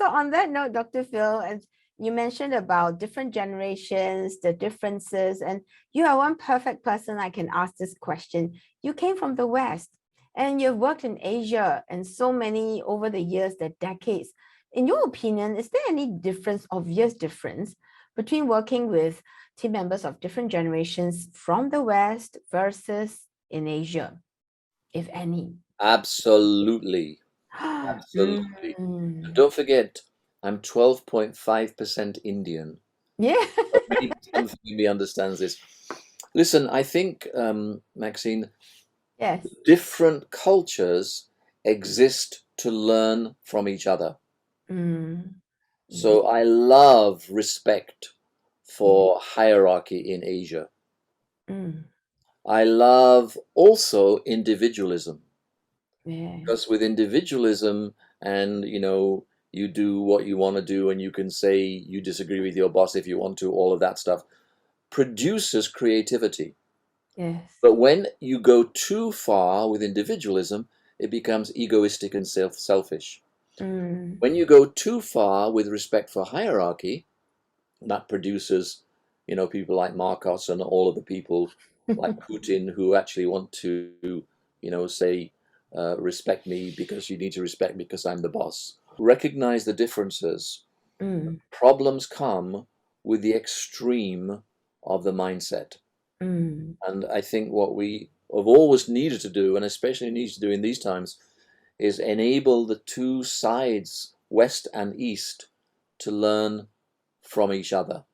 So on that note, Dr. Phil, as you mentioned about different generations, the differences, and you are one perfect person I can ask this question. You came from the West and you've worked in Asia and so many over the years, the decades. In your opinion, is there any difference, obvious difference, between working with team members of different generations from the West versus in Asia, if any? Absolutely. Absolutely. And Mm. don't forget, I'm 12.5% Indian. Yeah. Maybe something in me understands this. Listen, I think, Maxine, Yes. different cultures exist to learn from each other. Mm. So Yes. I love respect Yeah. for hierarchy in Asia. Mm. I love also individualism, Yeah. because with individualism and you do what you want to do and you can say you disagree with your boss if you want to, all of that stuff produces creativity. Yes. But when you go too far with individualism, it becomes egoistic and selfish. Mm. When you go too far with respect for hierarchy, that produces, people like Marcos and all of the people like Putin who actually want to, say, respect me because you need to respect me because I'm the boss. Recognize the differences. Mm. Problems come with the extreme of the mindset. Mm. And I think what we have always needed to do, and especially need to do in these times, is enable the two sides, West and East, to learn from each other.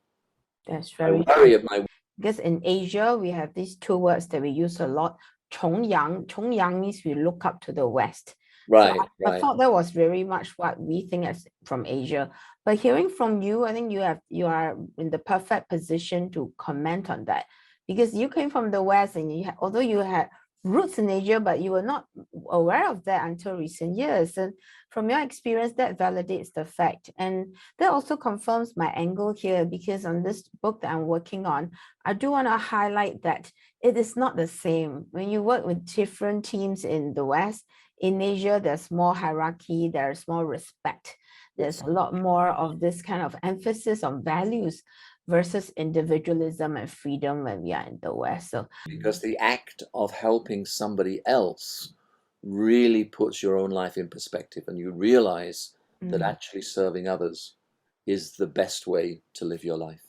That's I very worry true. at my Because in Asia, we have these two words that we use a lot. 崇洋. 崇洋 means we look up to the West. So right, I right. thought that was very much what we think as from Asia. But hearing from you, I think you are in the perfect position to comment on that because you came from the West and although you had roots in Asia, but you were not aware of that until recent years. And from your experience, that validates the fact. And that also confirms my angle here because on this book that I'm working on, I do want to highlight that it is not the same. When you work with different teams in the West, in Asia, there's more hierarchy, there's more respect. There's Yes. a lot more of this kind of emphasis on values versus individualism and freedom when we are in the West. So, Because the act of helping somebody else really puts your own life in perspective, and you realize that mm. actually serving others is the best way to live your life.